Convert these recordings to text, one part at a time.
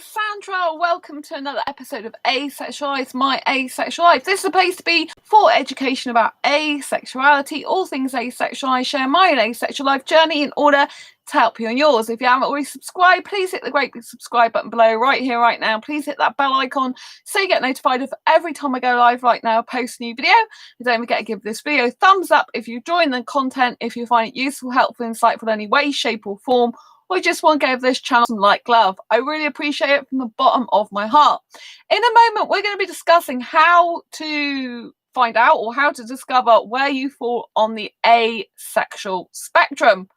Sandra. Welcome to another episode of Asexualise, my asexual life. This is supposed to be for education about asexuality, all things asexual. I share my own asexual life journey in order to help you on yours. If you haven't already subscribed, please hit the great big subscribe button below right here, right now. Please hit that bell icon so you get notified of every time I go live right now, post a new video. And don't forget to give this video a thumbs up if you enjoy the content, if you find it useful, helpful, insightful in any way, shape or form, or just want to give this channel some love. I really appreciate it from the bottom of my heart. In a moment, we're going to be discussing how to find out or how to discover where you fall on the asexual spectrum.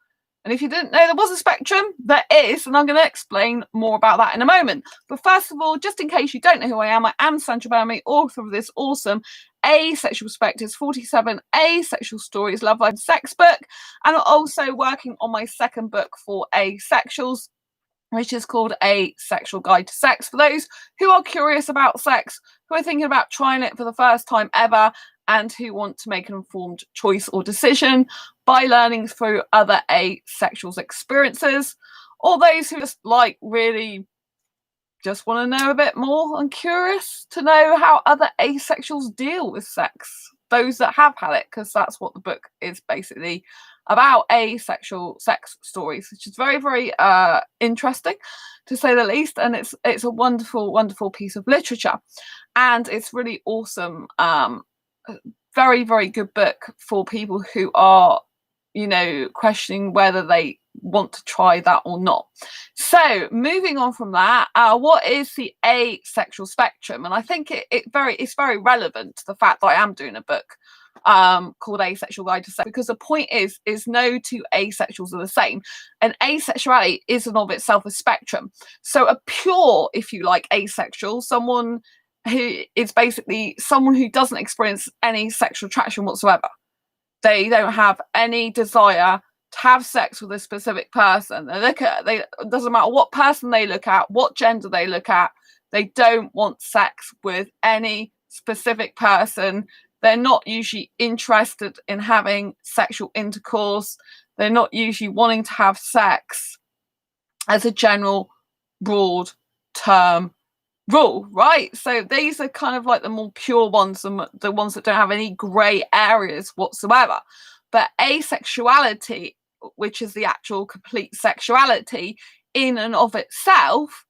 And if you didn't know there was a spectrum, there is, and I'm going to explain more about that in a moment. But first of all, just in case you don't know who I am Sandra Bellamy, author of this awesome Asexual Perspectives, 47 Asexual Stories, Love, Life and Sex book. And I'm also working on my second book for Asexuals, which is called A Sexual Guide to Sex. For those who are curious about sex, who are thinking about trying it for the first time ever, and who want to make an informed choice or decision by learning through other asexuals experiences, or those who just really just want to know a bit more and curious to know how other asexuals deal with sex, those that have had it, because that's what the book is basically about, asexual sex stories, which is very, very interesting to say the least. And it's a wonderful, wonderful piece of literature, and it's really awesome. Very, very good book for people who are, questioning whether they want to try that or not. So moving on from that, what is the asexual spectrum? And I think it's very relevant to the fact that I am doing a book called Asexual Guide to Sex, because the point is no two asexuals are the same, and asexuality is in of itself a spectrum. So a pure, if you like, asexual, someone who is basically someone who doesn't experience any sexual attraction whatsoever. They don't have any desire to have sex with a specific person. It doesn't matter what person they look at, what gender they look at, they don't want sex with any specific person. They're not usually interested in having sexual intercourse. They're not usually wanting to have sex as a general broad term rule, right? So these are kind of like the more pure ones, the ones that don't have any grey areas whatsoever. But asexuality, which is the actual complete sexuality in and of itself,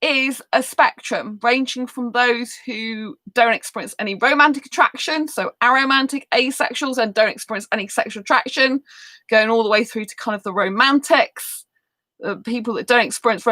is a spectrum ranging from those who don't experience any romantic attraction, so aromantic asexuals, and don't experience any sexual attraction, going all the way through to kind of the romantics, people that don't experience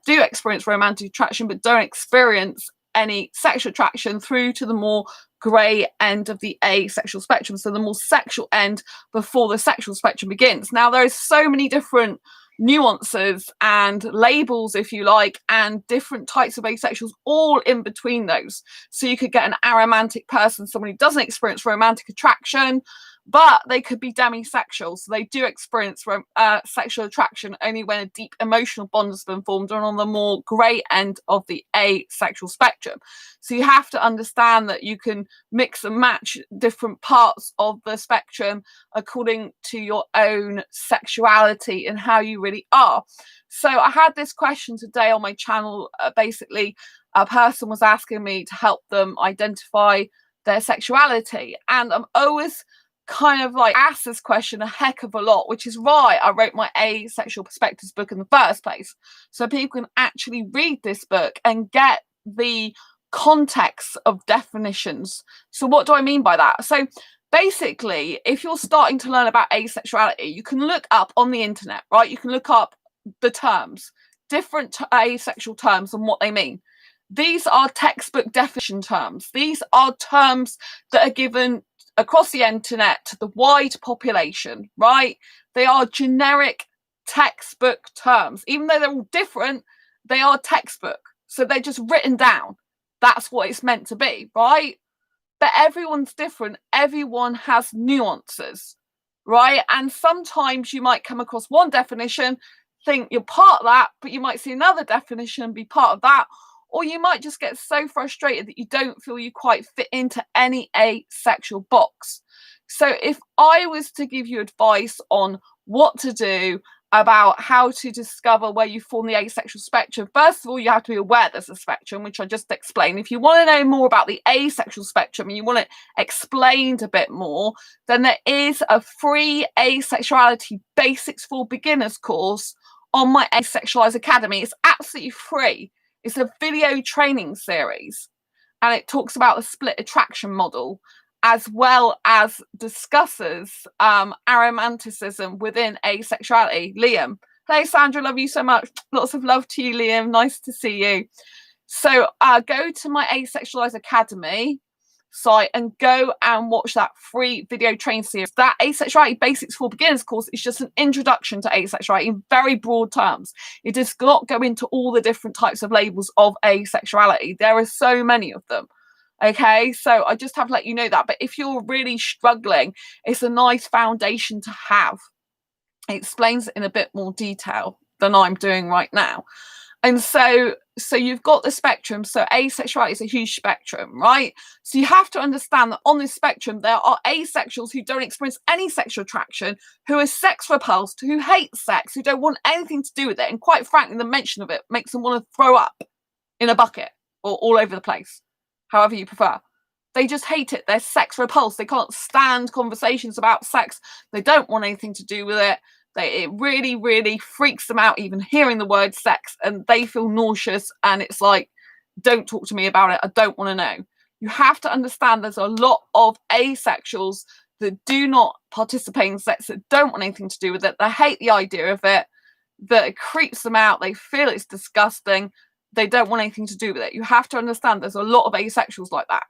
do experience romantic attraction but don't experience any sexual attraction, through to the more grey end of the asexual spectrum, so the more sexual end before the sexual spectrum begins. Now there is so many different nuances and labels, if you like, and different types of asexuals all in between those. So you could get an aromantic person, someone who doesn't experience romantic attraction, but they could be demisexual, so they do experience sexual attraction only when a deep emotional bond has been formed, and on the more grey end of the asexual spectrum. So you have to understand that you can mix and match different parts of the spectrum according to your own sexuality and how you really are. So I had this question today on my channel. Basically, a person was asking me to help them identify their sexuality, and I'm always kind of asked this question a heck of a lot, which is why I wrote my Asexual Perspectives book in the first place, so people can actually read this book and get the context of definitions. So what do I mean by that? So basically, if you're starting to learn about asexuality, you can look up on the internet, right? You can look up the terms, different asexual terms and what they mean. These are textbook definition terms. These are terms that are given across the internet to the wide population, right? They are generic textbook terms. Even though they're all different, they are textbook. So they're just written down. That's what it's meant to be, right? But everyone's different. Everyone has nuances, right? And sometimes you might come across one definition, think you're part of that, but you might see another definition and be part of that. Or you might just get so frustrated that you don't feel you quite fit into any asexual box. So if I was to give you advice on what to do about how to discover where you fall in the asexual spectrum. First of all, you have to be aware there's a spectrum, which I just explained. If you want to know more about the asexual spectrum and you want it explained a bit more, then there is a free Asexuality Basics for Beginners course on my Asexualise Academy. It's absolutely free. It's a video training series, and it talks about the split attraction model, as well as discusses aromanticism within asexuality. Liam, hey Sandra, love you so much. Lots of love to you, Liam. Nice to see you. So go to my Asexualise Academy site and go and watch that free video training series. That Asexuality Basics for Beginners course is just an introduction to asexuality in very broad terms. It does not go into all the different types of labels of asexuality. There are so many of them. Okay, so I just have to let you know that. But if you're really struggling, it's a nice foundation to have. It explains it in a bit more detail than I'm doing right now. And so you've got the spectrum. So asexuality is a huge spectrum, right? So you have to understand that on this spectrum, there are asexuals who don't experience any sexual attraction, who are sex repulsed, who hate sex, who don't want anything to do with it. And quite frankly, the mention of it makes them want to throw up in a bucket or all over the place, however you prefer. They just hate it. They're sex repulsed. They can't stand conversations about sex. They don't want anything to do with it. It really, really freaks them out even hearing the word sex, and they feel nauseous, and it's like, don't talk to me about it. I don't want to know. You have to understand there's a lot of asexuals that do not participate in sex, that don't want anything to do with it. They hate the idea of it, that it creeps them out. They feel it's disgusting. They don't want anything to do with it. You have to understand there's a lot of asexuals like that.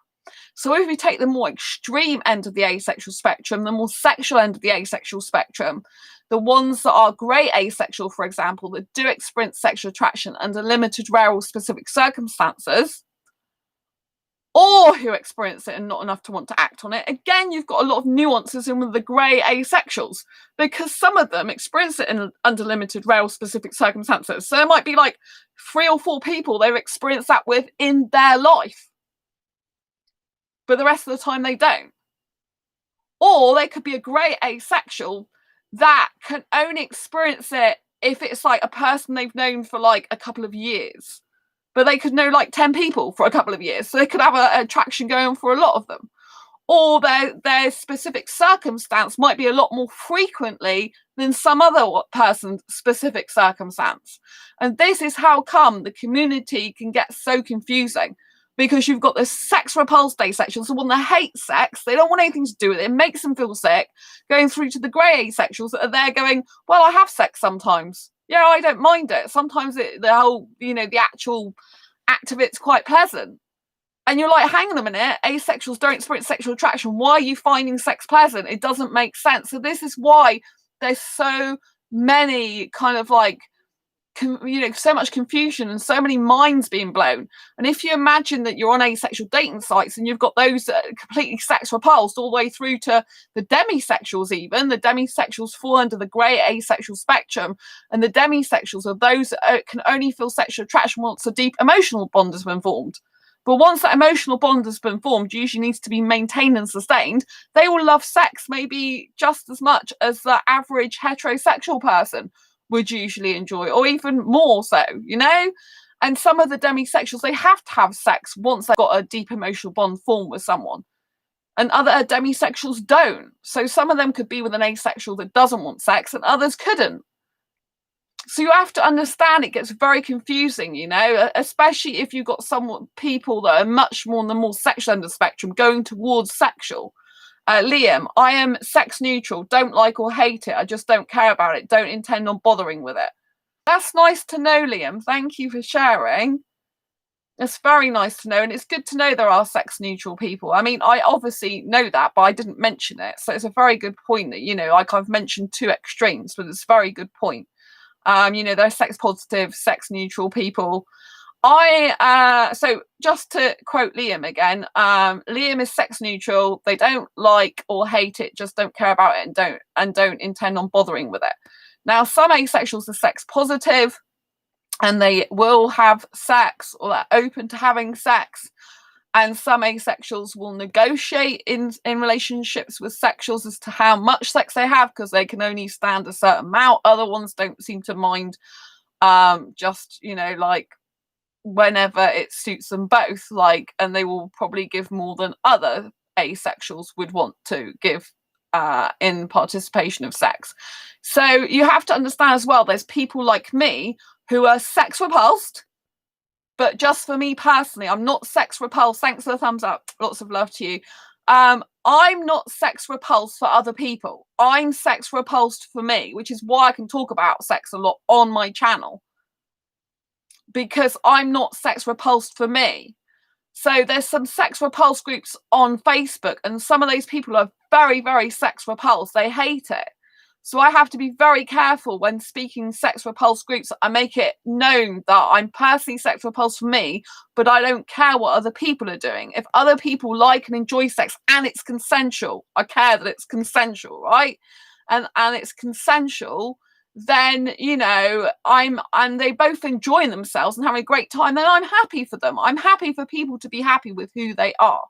So if you take the more extreme end of the asexual spectrum, the more sexual end of the asexual spectrum, the ones that are grey asexual, for example, that do experience sexual attraction under limited, rare or specific circumstances, or who experience it and not enough to want to act on it, again, you've got a lot of nuances in with the grey asexuals, because some of them experience it under limited, rare or specific circumstances. So there might be like 3 or 4 people they've experienced that with in their life, but the rest of the time they don't. Or they could be a grey asexual that can only experience it if it's like a person they've known for like a couple of years, but they could know like 10 people for a couple of years, so they could have an attraction going on for a lot of them. Or their specific circumstance might be a lot more frequently than some other person's specific circumstance. And this is how come the community can get so confusing, because you've got the sex repulsed asexuals, the one that hate sex, they don't want anything to do with it, it makes them feel sick, going through to the grey asexuals that are there going, well, I have sex sometimes. Yeah, I don't mind it. Sometimes the whole, the actual act of it's quite pleasant. And you're like, hang on a minute, asexuals don't experience sexual attraction. Why are you finding sex pleasant? It doesn't make sense. So this is why there's so many kind of like, so much confusion and so many minds being blown. And if you imagine that you're on asexual dating sites and you've got those that are completely sex repulsed all the way through to the demisexuals, even the demisexuals fall under the grey asexual spectrum, and the demisexuals are those that can only feel sexual attraction once a deep emotional bond has been formed. But once that emotional bond has been formed, usually needs to be maintained and sustained, they will love sex maybe just as much as the average heterosexual person would usually enjoy, or even more so, And some of the demisexuals, they have to have sex once they've got a deep emotional bond formed with someone, and other demisexuals don't. So some of them could be with an asexual that doesn't want sex, and others couldn't. So you have to understand it gets very confusing, especially if you've got people that are much more on the more sexual end of the spectrum going towards sexual. Liam, I am sex neutral, don't like or hate it, I just don't care about it, don't intend on bothering with it. That's nice to know, Liam. Thank you for sharing. It's very nice to know, and it's good to know there are sex neutral people. I mean, I obviously know that, but I didn't mention it. So it's a very good point that, like I've mentioned 2 extremes, but it's a very good point. There are sex positive, sex neutral people. So just to quote Liam again, Liam is sex neutral. They don't like or hate it, just don't care about it and don't intend on bothering with it. Now, some asexuals are sex positive and they will have sex, or they're open to having sex. And some asexuals will negotiate in relationships with sexuals as to how much sex they have, because they can only stand a certain amount. Other ones don't seem to mind, just, you know, like whenever it suits them both, like, and they will probably give more than other asexuals would want to give in participation of sex. So you have to understand as well, there's people like me who are sex repulsed. But just for me personally, I'm not sex repulsed. Thanks for the thumbs up. Lots of love to you. I'm not sex repulsed for other people. I'm sex repulsed for me, which is why I can talk about sex a lot on my channel. Because I'm not sex repulsed for me. So there's some sex repulsed groups on Facebook, and some of those people are very, very sex repulsed. They hate it. So I have to be very careful when speaking sex repulsed groups. I make it known that I'm personally sex repulsed for me, but I don't care what other people are doing. If other people like and enjoy sex and it's consensual, I care that it's consensual, right? And it's consensual, then, you know, and they both enjoying themselves and having a great time, then I'm happy for them. I'm happy for people to be happy with who they are.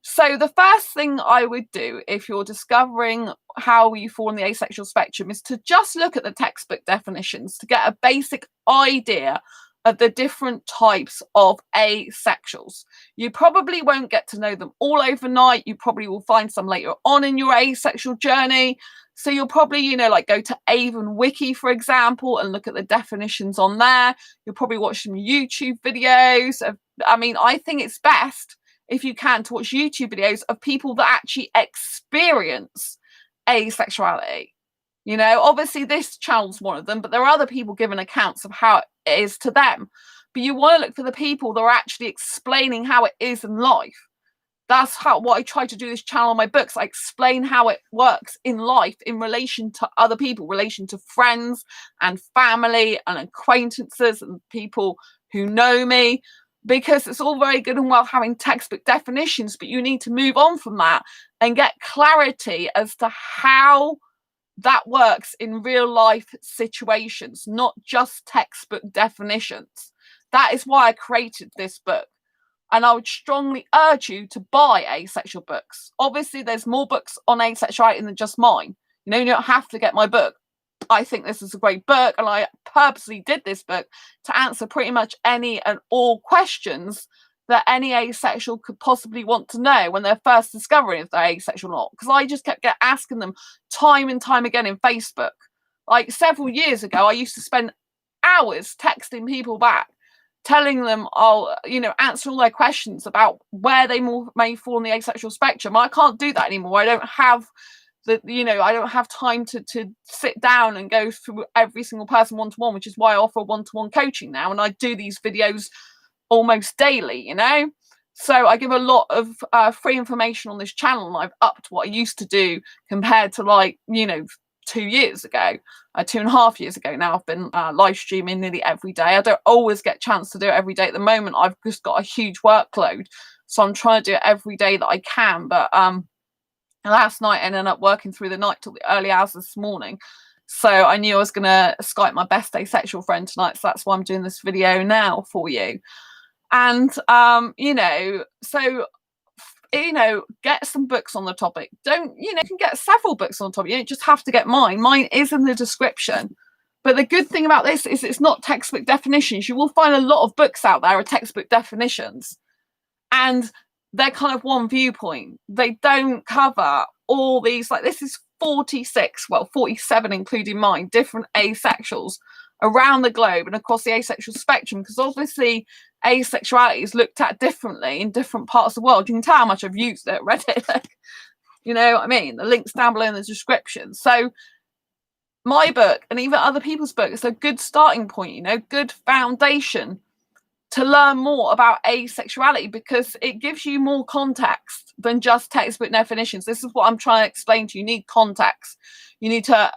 So the first thing I would do if you're discovering how you fall on the asexual spectrum is to just look at the textbook definitions to get a basic idea of the different types of asexuals. You probably won't get to know them all overnight. You probably will find some later on in your asexual journey. So you'll probably, you know, like go to Avon Wiki, for example, and look at the definitions on there. You'll probably watch some YouTube videos. I mean, I think it's best if you can to watch YouTube videos of people that actually experience asexuality. You know, obviously this channel's one of them, but there are other people giving accounts of how it is to them. But you want to look for the people that are actually explaining how it is in life. That's what I try to do this channel on my books. I explain how it works in life in relation to other people, relation to friends and family and acquaintances and people who know me. Because it's all very good and well having textbook definitions, but you need to move on from that and get clarity as to how that works in real life situations, not just textbook definitions. That is why I created this book. And I would strongly urge you to buy asexual books. Obviously, there's more books on asexuality than just mine. You know, you don't have to get my book. I think this is a great book, and I purposely did this book to answer pretty much any and all questions that any asexual could possibly want to know when they're first discovering if they're asexual or not. Because I just kept asking them time and time again in Facebook. Like several years ago, I used to spend hours texting people back, telling them I'll, you know, answer all their questions about where they may fall on the asexual spectrum. I can't do that anymore. I don't have I don't have time to sit down and go through every single person one-to-one, which is why I offer one-to-one coaching now, and I do these videos almost daily, you know. So I give a lot of free information on this channel, and I've upped what I used to do compared to, like, you know, 2 years ago, 2.5 years ago now. I've been live streaming nearly every day. I don't always get a chance to do it every day at the moment. I've just got a huge workload, so I'm trying to do it every day that I can. But last night I ended up working through the night till the early hours this morning, so I knew I was gonna Skype my best asexual friend tonight, so that's why I'm doing this video now for you. And you know, so, you know, get some books on the topic. Don't, you know, you can get several books on the topic. You don't just have to get mine is in the description. But the good thing about this is it's not textbook definitions. You will find a lot of books out there are textbook definitions, and they're kind of one viewpoint. They don't cover all these, like, this is 47 including mine, different asexuals around the globe and across the asexual spectrum, because obviously asexuality is looked at differently in different parts of the world. You can tell how much I've used it, read it. You know what I mean? The link's down below in the description. So my book and even other people's books is a good starting point, you know, good foundation to learn more about asexuality, because it gives you more context than just textbook definitions. This is what I'm trying to explain to you. You need context. You need to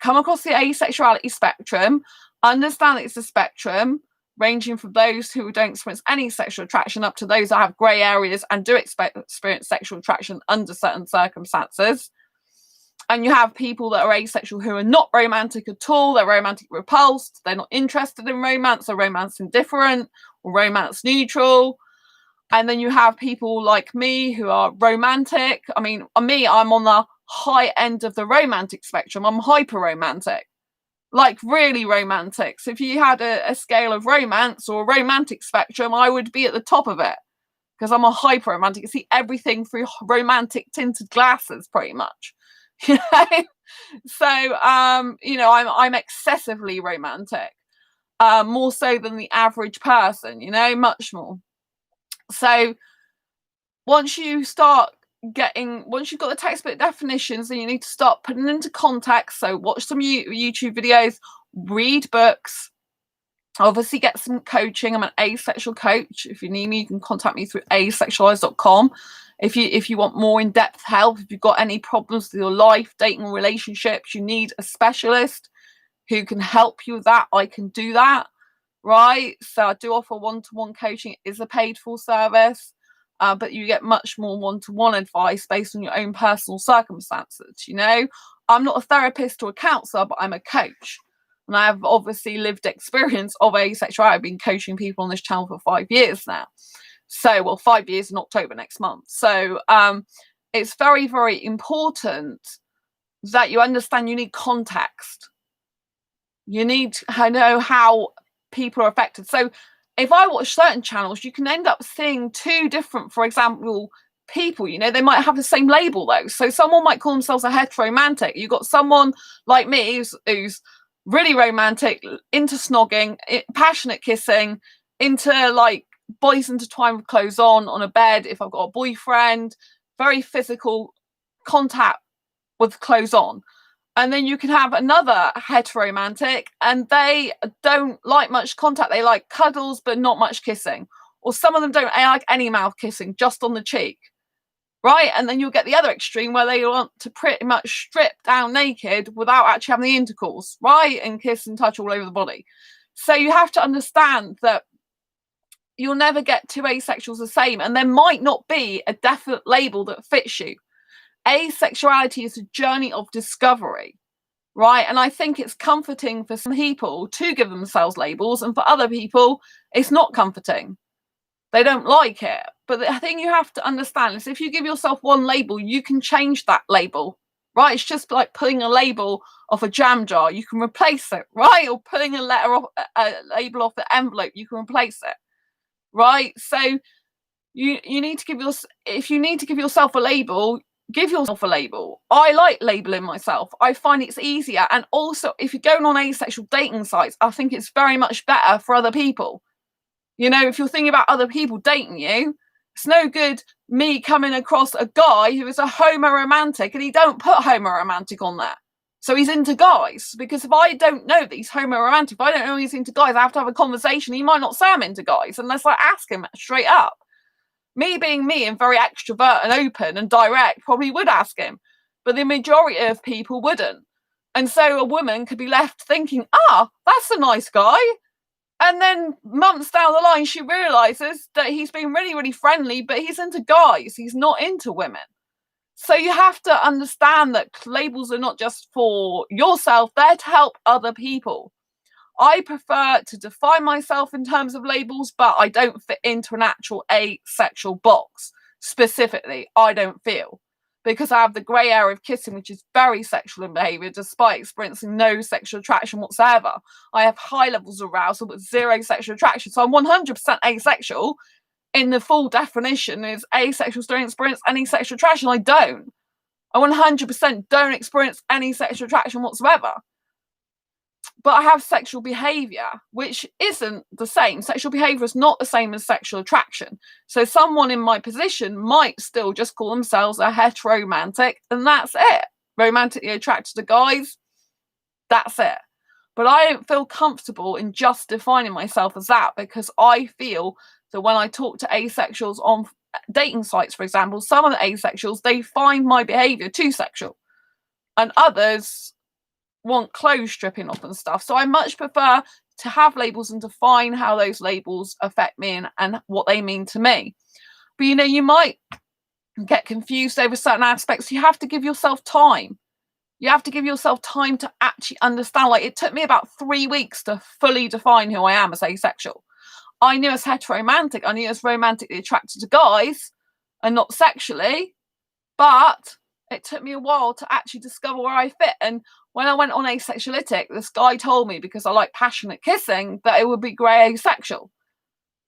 come across the asexuality spectrum, understand that it's a spectrum ranging from those who don't experience any sexual attraction up to those that have grey areas and do experience sexual attraction under certain circumstances. And you have people that are asexual who are not romantic at all. They're romantic repulsed. They're not interested in romance, or romance indifferent, or romance neutral. And then you have people like me who are romantic. I mean, I'm on the high end of the romantic spectrum. I'm hyper romantic, like really romantic. So if you had a scale of romance or a romantic spectrum, I would be at the top of it because I'm a hyper romantic. You see everything through romantic tinted glasses, pretty much. You know? So I'm excessively romantic, more so than the average person, much more. So once you've got the textbook definitions, then you need to start putting into context. So watch some YouTube videos, read books, obviously get some coaching. I'm an asexual coach. If you need me, you can contact me through asexualise.com. If you want more in-depth help, if you've got any problems with your life, dating, relationships, you need a specialist who can help you with that. I can do that, right? So I do offer one-to-one coaching. It is a paid-for service, but you get much more one-to-one advice based on your own personal circumstances. I'm not a therapist or a counsellor, but I'm a coach. And I have obviously lived experience of asexuality. I've been coaching people on this channel for 5 years now. So, 5 years in October next month. So it's very, very important that you understand you need context. You need to know how people are affected. So if I watch certain channels, you can end up seeing two different, for example, people, they might have the same label though. So someone might call themselves a heteromantic. You've got someone like me who's really romantic, into snogging, passionate kissing, into like bodies intertwined with clothes on a bed. If I've got a boyfriend, very physical contact with clothes on. And then you can have another heteromantic and they don't like much contact. They like cuddles, but not much kissing. Or some of them don't like any mouth kissing, just on the cheek. Right? And then you'll get the other extreme where they want to pretty much strip down naked without actually having the intercourse, right? And kiss and touch all over the body. So you have to understand that you'll never get two asexuals the same. And there might not be a definite label that fits you. Asexuality is a journey of discovery, right? And I think it's comforting for some people to give themselves labels, and for other people, it's not comforting. They don't like it. But the thing you have to understand is if you give yourself one label, you can change that label, right? It's just like pulling a label off a jam jar. You can replace it, right? Or pulling a label off the envelope, you can replace it, right? So you need to if you need to give yourself a label, give yourself a label. I like labeling myself. I find it's easier. And also, if you're going on asexual dating sites, I think it's very much better for other people. If you're thinking about other people dating you, it's no good me coming across a guy who is a homo-romantic and he don't put homo-romantic on there. So he's into guys. Because if I don't know that he's homo-romantic, if I don't know he's into guys, I have to have a conversation. He might not say I'm into guys unless I ask him straight up. Me being me and very extrovert and open and direct probably would ask him. But the majority of people wouldn't. And so a woman could be left thinking, that's a nice guy. And then months down the line, she realizes that he's been really, really friendly, but he's into guys. He's not into women. So you have to understand that labels are not just for yourself. They're to help other people. I prefer to define myself in terms of labels, but I don't fit into an actual asexual box. Specifically, I don't feel. Because I have the grey area of kissing, which is very sexual in behaviour, despite experiencing no sexual attraction whatsoever. I have high levels of arousal, but zero sexual attraction. So I'm 100% asexual. In the full definition is asexuals don't experience any sexual attraction. I don't. I 100% don't experience any sexual attraction whatsoever. But I have sexual behaviour, which isn't the same. Sexual behaviour is not the same as sexual attraction. So someone in my position might still just call themselves a heteromantic, and that's it. Romantically attracted to guys, that's it. But I don't feel comfortable in just defining myself as that, because I feel that when I talk to asexuals on dating sites, for example, some of the asexuals, they find my behaviour too sexual. And others want clothes stripping off and stuff. So I much prefer to have labels and define how those labels affect me and what they mean to me. But you might get confused over certain aspects. You have to give yourself time. You have to give yourself time to actually understand. Like, it took me about 3 weeks to fully define who I am as asexual. I knew as heteromantic, I knew as romantically attracted to guys and not sexually, but it took me a while to actually discover where I fit. And when I went on Asexuality, this guy told me, because I like passionate kissing, that it would be grey asexual.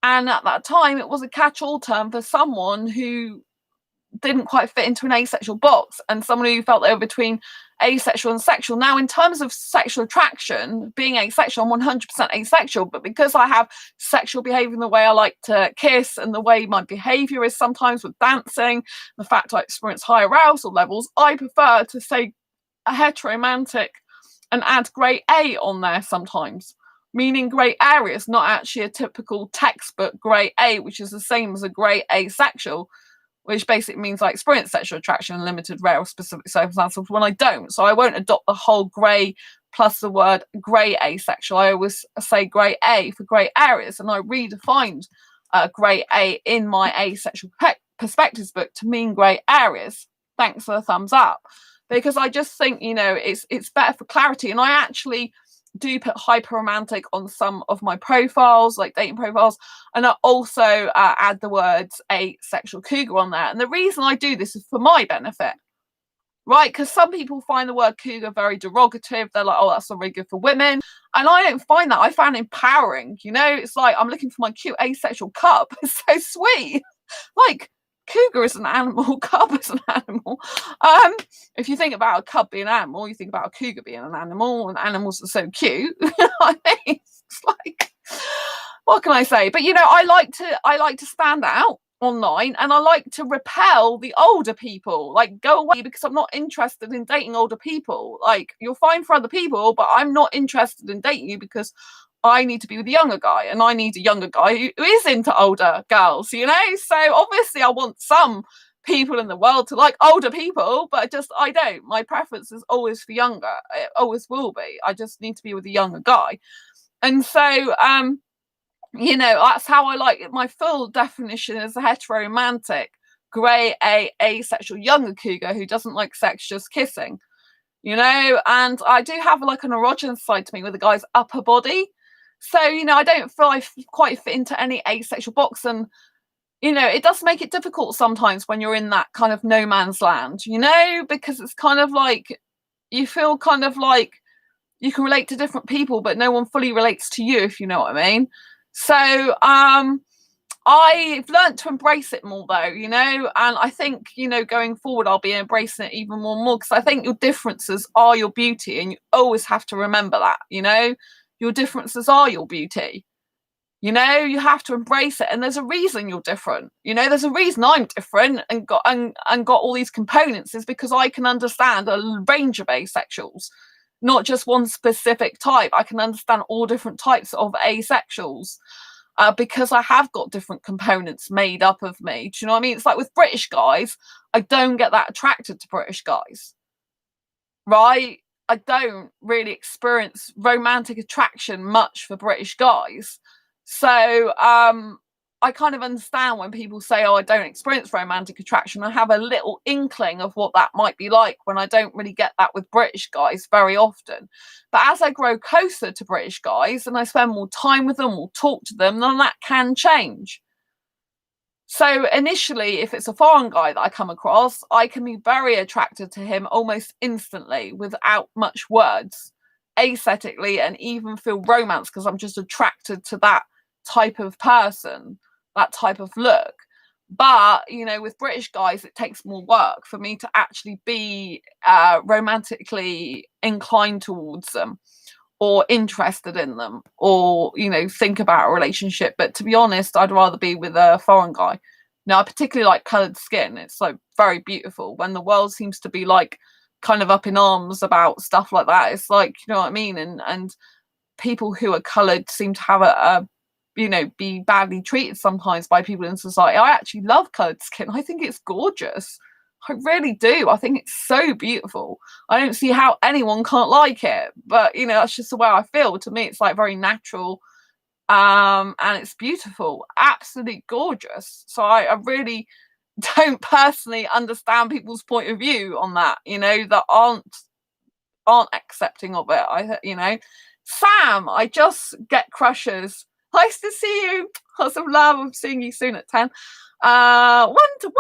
And at that time, it was a catch-all term for someone who didn't quite fit into an asexual box, and someone who felt they were between asexual and sexual. Now, in terms of sexual attraction, being asexual, I'm 100% asexual, but because I have sexual behavior in the way I like to kiss and the way my behavior is sometimes with dancing, the fact I experience high arousal levels, I prefer to say a heteromantic and add grey A on there sometimes, meaning grey areas, not actually a typical textbook grey A, which is the same as a grey asexual, which basically means I experience sexual attraction in limited, rare, or specific circumstances when I don't. So I won't adopt the whole grey plus the word grey asexual. I always say grey A for grey areas, and I redefined grey A in my asexual perspectives book to mean grey areas. Thanks for the thumbs up, because I just think, you know, it's better for clarity. And I actually do put hyper romantic on some of my profiles, like dating profiles, and I also add the words asexual cougar on there. And the reason I do this is for my benefit, right? Because some people find the word cougar very derogative. They're like, oh, that's not really good for women. And I don't find that. I find it empowering. You know, it's like I'm looking for my cute asexual cub. It's so sweet. Like, cougar is an animal, cub is an animal. If you think about a cub being an animal, you think about a cougar being an animal, and animals are so cute. I mean, it's like, what can I say? But you know, I like to stand out online, and I like to repel the older people, like go away, because I'm not interested in dating older people. Like, you're fine for other people, but I'm not interested in dating you because I need to be with a younger guy, and I need a younger guy who is into older girls, you know? So obviously I want some people in the world to like older people, but I don't. My preference is always for younger. It always will be. I just need to be with a younger guy. And so, you know, that's how I like it. My full definition is a heteromantic, grey asexual younger cougar who doesn't like sex, just kissing, you know? And I do have like an erogenous side to me with the guy's upper body. So, you know, I don't feel I quite fit into any asexual box. And, you know, it does make it difficult sometimes when you're in that kind of no man's land, you know, because it's kind of like, you feel kind of like you can relate to different people, but no one fully relates to you, if you know what I mean. So, I've learned to embrace it more, though, you know, and I think, you know, going forward, I'll be embracing it even more and more, because I think your differences are your beauty, and you always have to remember that, you know, your differences are your beauty. You know, you have to embrace it, and there's a reason you're different. You know, there's a reason I'm different and got all these components, is because I can understand a range of asexuals, not just one specific type. I can understand all different types of asexuals. Because I have got different components made up of me. Do you know what I mean? It's like with British guys, I don't get that attracted to British guys, right? I don't really experience romantic attraction much for British guys. So I kind of understand when people say, oh, I don't experience romantic attraction. I have a little inkling of what that might be like when I don't really get that with British guys very often. But as I grow closer to British guys and I spend more time with them or talk to them, then that can change. So initially, if it's a foreign guy that I come across, I can be very attracted to him almost instantly without much words, aesthetically, and even feel romance because I'm just attracted to that type of person, that type of look. But, you know, with British guys, it takes more work for me to actually be romantically inclined towards them or interested in them, or, you know, think about a relationship. But to be honest, I'd rather be with a foreign guy. Now, I particularly like coloured skin. It's like very beautiful. When the world seems to be like kind of up in arms about stuff like that, it's like, you know what I mean? And people who are coloured seem to have a you know, be badly treated sometimes by people in society. I actually love coloured skin. I think it's gorgeous. I really do. I think it's so beautiful. I don't see how anyone can't like it. But, you know, that's just the way I feel. To me, it's like very natural. And it's beautiful. Absolutely gorgeous. So I really don't personally understand people's point of view on that, you know, that aren't accepting of it. You know, Sam, I just get crushes Nice to see you. Lots of love. I'm seeing you soon at 10. 1-to-1.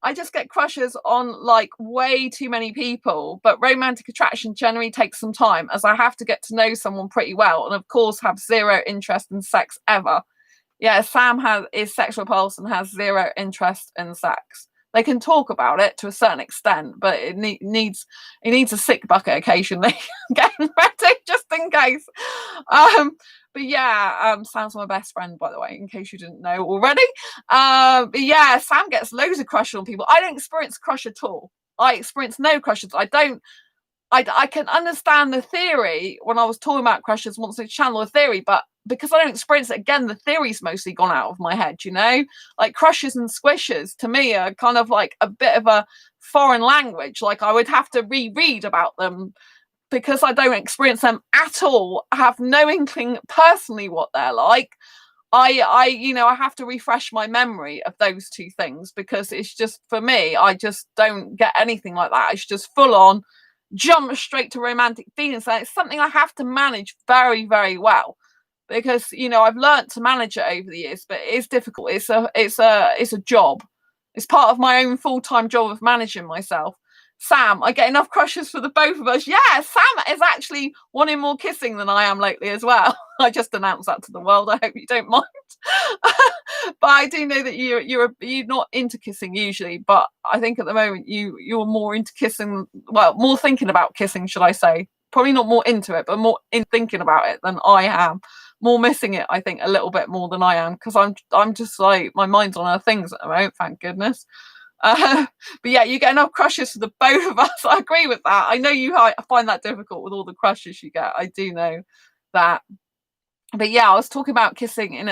I just get crushes on like way too many people, but romantic attraction generally takes some time as I have to get to know someone pretty well, and of course have zero interest in sex ever. Yeah, Sam is sexual repulsed and has zero interest in sex. They can talk about it to a certain extent, but it needs a sick bucket occasionally. Getting ready just in case. But yeah, Sam's my best friend, by the way, in case you didn't know already. But yeah, Sam gets loads of crushes on people. I don't experience crush at all. I experience no crushes. I can understand the theory when I was talking about crushes, once I channel a theory, but because I don't experience it again, the theory's mostly gone out of my head, you know? Like crushes and squishes to me are kind of like a bit of a foreign language. Like I would have to reread about them because I don't experience them at all. I have no inkling personally what they're like. I have to refresh my memory of those two things because it's just, for me, I just don't get anything like that. It's just full on jump straight to romantic feelings. And it's something I have to manage very, very well because I've learned to manage it over the years, but it is difficult. It's a job. It's part of my own full-time job of managing myself. Sam, I get enough crushes for the both of us. Yeah, Sam is actually wanting more kissing than I am lately as well. I just announced that to the world. I hope you don't mind. But I do know that you're not into kissing usually, but I think at the moment you're more into kissing, well, more thinking about kissing, should I say. Probably not more into it, but more in thinking about it than I am. More missing it, I think, a little bit more than I am, because I'm just like, my mind's on other things at the moment, thank goodness. But yeah, you get enough crushes for the both of us. I agree with that. I know I find that difficult with all the crushes you get. I do know that. But yeah, I was talking about kissing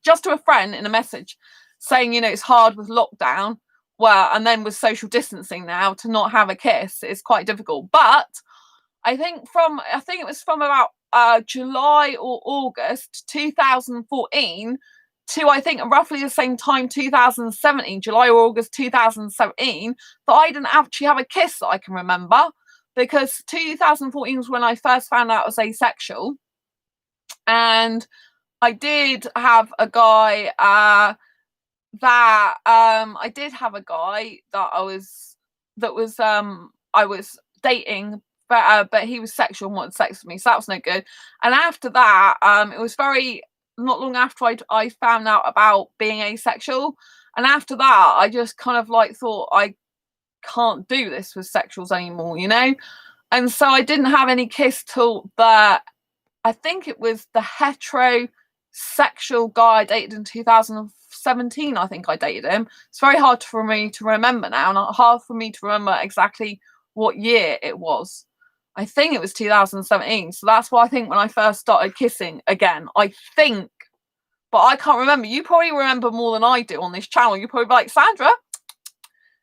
just to a friend in a message, saying it's hard with lockdown, well, and then with social distancing now to not have a kiss is quite difficult. But I think it was from about July or August 2014 to, I think, roughly the same time, 2017, July or August 2017, that I didn't actually have a kiss that I can remember, because 2014 was when I first found out I was asexual, and I did have a guy that I was dating, but he was sexual and wanted sex with me, so that was no good. And after that, it was not long after I found out about being asexual, and after that I just kind of like thought, I can't do this with sexuals anymore, and so I didn't have any kiss till I think it was the heterosexual guy I dated in 2017. I think I dated him. It's very hard for me to remember now, and hard for me to remember exactly what year it was. I think it was 2017. So that's why I think when I first started kissing again, I think, but I can't remember. You probably remember more than I do on this channel. You're probably like, Sandra,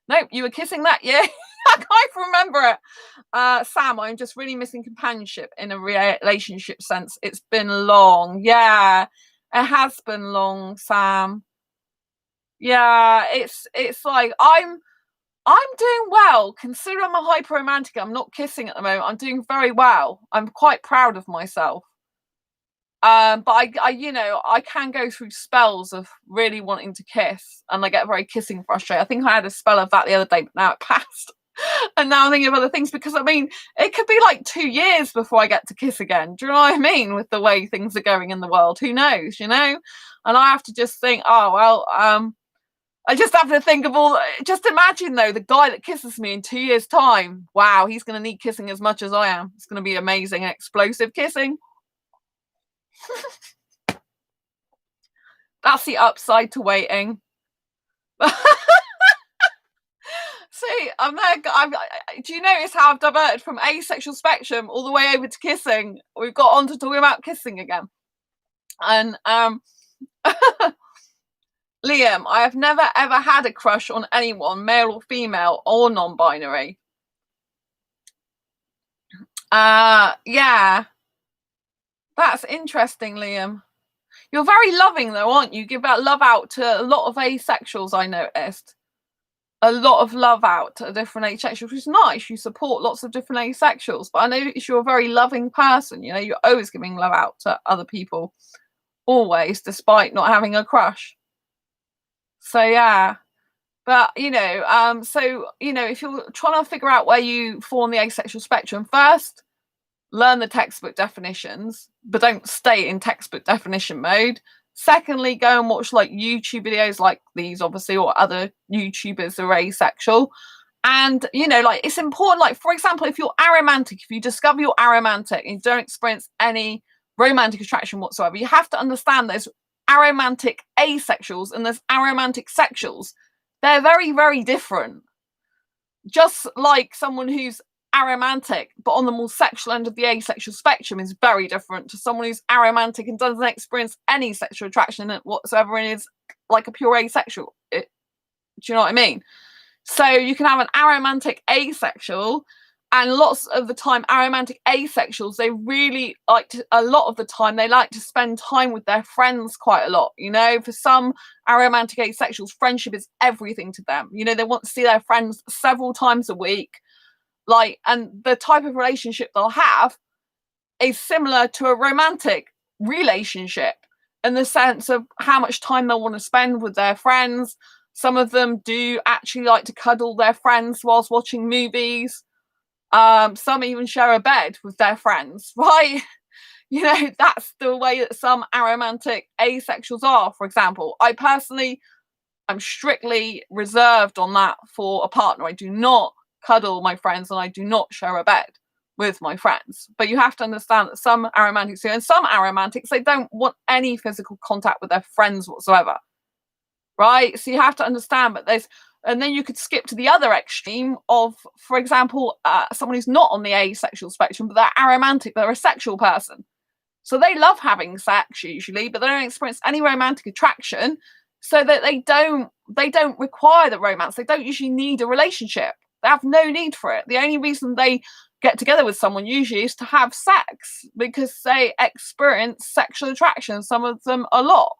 nope, you were kissing that year. I can't remember it. Sam, I'm just really missing companionship in a relationship sense. It's been long. Yeah, it has been long, Sam. Yeah, it's like I'm doing well considering I'm a hyper romantic. I'm not kissing at the moment. I'm doing very well. I'm quite proud of myself. But I can go through spells of really wanting to kiss, and I get very kissing frustrated. I think I had a spell of that the other day, but now it passed. And now I'm thinking of other things, because I mean, it could be like 2 years before I get to kiss again. Do you know what I mean? With the way things are going in the world, who knows, And I have to just think, oh well, I just have to think of just imagine though, the guy that kisses me in 2 years' time. Wow, he's going to need kissing as much as I am. It's going to be amazing, explosive kissing. That's the upside to waiting. See, do you notice how I've diverted from asexual spectrum all the way over to kissing? We've got on to talking about kissing again. And Liam, I have never ever had a crush on anyone, male or female or non-binary. Yeah. That's interesting, Liam. You're very loving though, aren't you? Give that love out to a lot of asexuals, I noticed. A lot of love out to different asexuals, which is nice. You support lots of different asexuals, but I notice you're a very loving person. You're always giving love out to other people. always, despite not having a crush. So yeah. But if you're trying to figure out where you fall on the asexual spectrum, first learn the textbook definitions, but don't stay in textbook definition mode. Secondly, go and watch like YouTube videos like these, obviously, or other YouTubers who are asexual. And it's important, like, for example, if you're aromantic, if you discover you're aromantic and you don't experience any romantic attraction whatsoever, you have to understand there's aromantic asexuals and there's aromantic sexuals. They're very, very different. Just like someone who's aromantic but on the more sexual end of the asexual spectrum is very different to someone who's aromantic and doesn't experience any sexual attraction whatsoever and is like a pure asexual. Do you know what I mean? So you can have an aromantic asexual, and lots of the time aromantic asexuals, they really like to, a lot of the time they like to spend time with their friends quite a lot. For some aromantic asexuals, friendship is everything to them. They want to see their friends several times a week, and the type of relationship they'll have is similar to a romantic relationship in the sense of how much time they'll want to spend with their friends. Some of them do actually like to cuddle their friends whilst watching movies. Some even share a bed with their friends, right? That's the way that some aromantic asexuals are. For example, I personally am strictly reserved on that for a partner. I do not cuddle my friends and I do not share a bed with my friends. But you have to understand that some aromantics do, and some aromantics, they don't want any physical contact with their friends whatsoever. Right? So you have to understand, and then you could skip to the other extreme of, for example, someone who's not on the asexual spectrum, but they're aromantic, they're a sexual person. So they love having sex usually, but they don't experience any romantic attraction, so that they don't require the romance. They don't usually need a relationship. They have no need for it. The only reason they get together with someone usually is to have sex, because they experience sexual attraction, some of them a lot.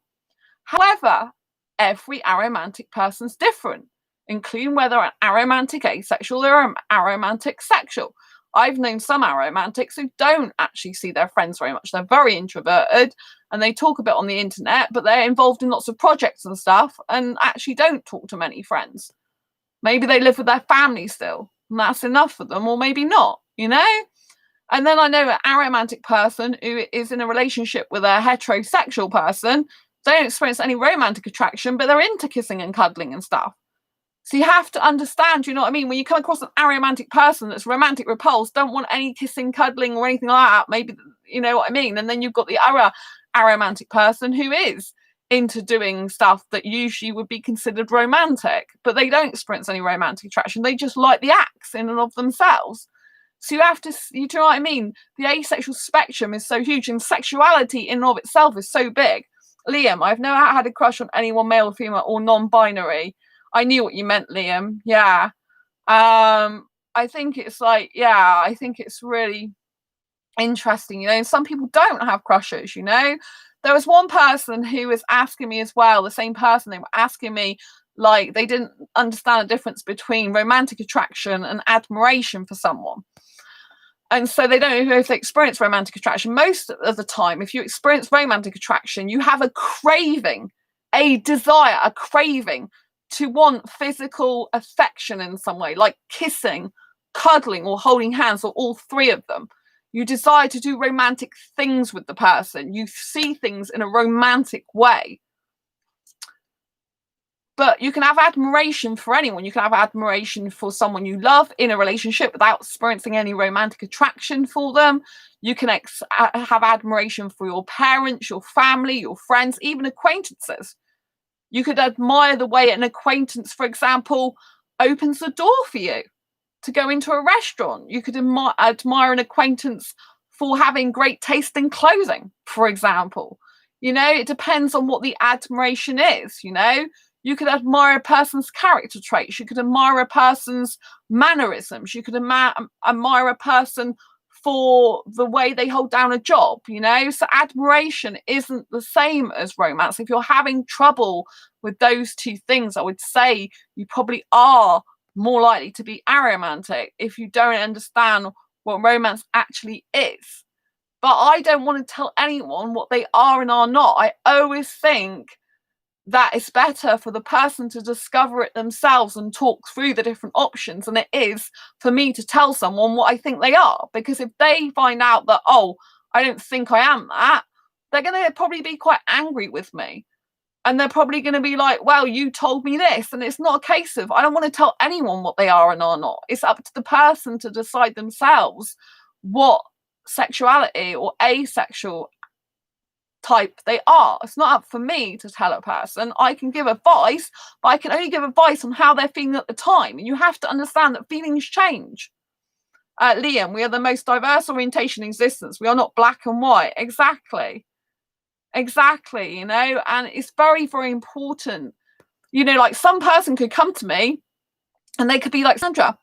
However, every aromantic person's different, including whether an aromantic asexual or an aromantic sexual. I've known some aromantics who don't actually see their friends very much. They're very introverted and they talk a bit on the internet, but they're involved in lots of projects and stuff and actually don't talk to many friends. Maybe they live with their family still, and that's enough for them, or maybe not, And then I know an aromantic person who is in a relationship with a heterosexual person. They don't experience any romantic attraction, but they're into kissing and cuddling and stuff. So you have to understand, you know what I mean? When you come across an aromantic person that's romantic repulsed, don't want any kissing, cuddling, or anything like that, maybe, you know what I mean? And then you've got the other aromantic person who is into doing stuff that usually would be considered romantic, but they don't experience any romantic attraction. They just like the acts in and of themselves. So you have to, you know what I mean? The asexual spectrum is so huge, and sexuality in and of itself is so big. Liam, I've never had a crush on anyone, male or female or non-binary. I knew what you meant, Liam. Yeah. I think it's I think it's really interesting, some people don't have crushes, There was one person who was asking me as well, the same person, they were asking me, like, they didn't understand the difference between romantic attraction and admiration for someone. And so they don't know if they experience romantic attraction. Most of the time, if you experience romantic attraction, you have a craving, a desire, a craving to want physical affection in some way, like kissing, cuddling, or holding hands, or all three of them. You desire to do romantic things with the person. You see things in a romantic way. But you can have admiration for anyone. You can have admiration for someone you love in a relationship without experiencing any romantic attraction for them. You can have admiration for your parents, your family, your friends, even acquaintances. You could admire the way an acquaintance, for example, opens the door for you to go into a restaurant. You could admire an acquaintance for having great taste in clothing, for example. It depends on what the admiration is, You could admire a person's character traits. You could admire a person's mannerisms. You could admire a person for the way they hold down a job, So admiration isn't the same as romance. If you're having trouble with those two things, I would say you probably are more likely to be aromantic if you don't understand what romance actually is. But I don't want to tell anyone what they are and are not. I always think that it's better for the person to discover it themselves and talk through the different options than it is for me to tell someone what I think they are. Because if they find out that, oh, I don't think I am that, they're going to probably be quite angry with me. And they're probably going to be like, well, you told me this. And it's not a case of, I don't want to tell anyone what they are and are not. It's up to the person to decide themselves what sexuality or asexual type they are. It's not up for me to tell a person. I can give advice, but I can only give advice on how they're feeling at the time. And you have to understand that feelings change. Liam, we are the most diverse orientation in existence. We are not black and white. Exactly, you know, and it's very, very important. You know, like some person could come to me and they could be like, Sandra,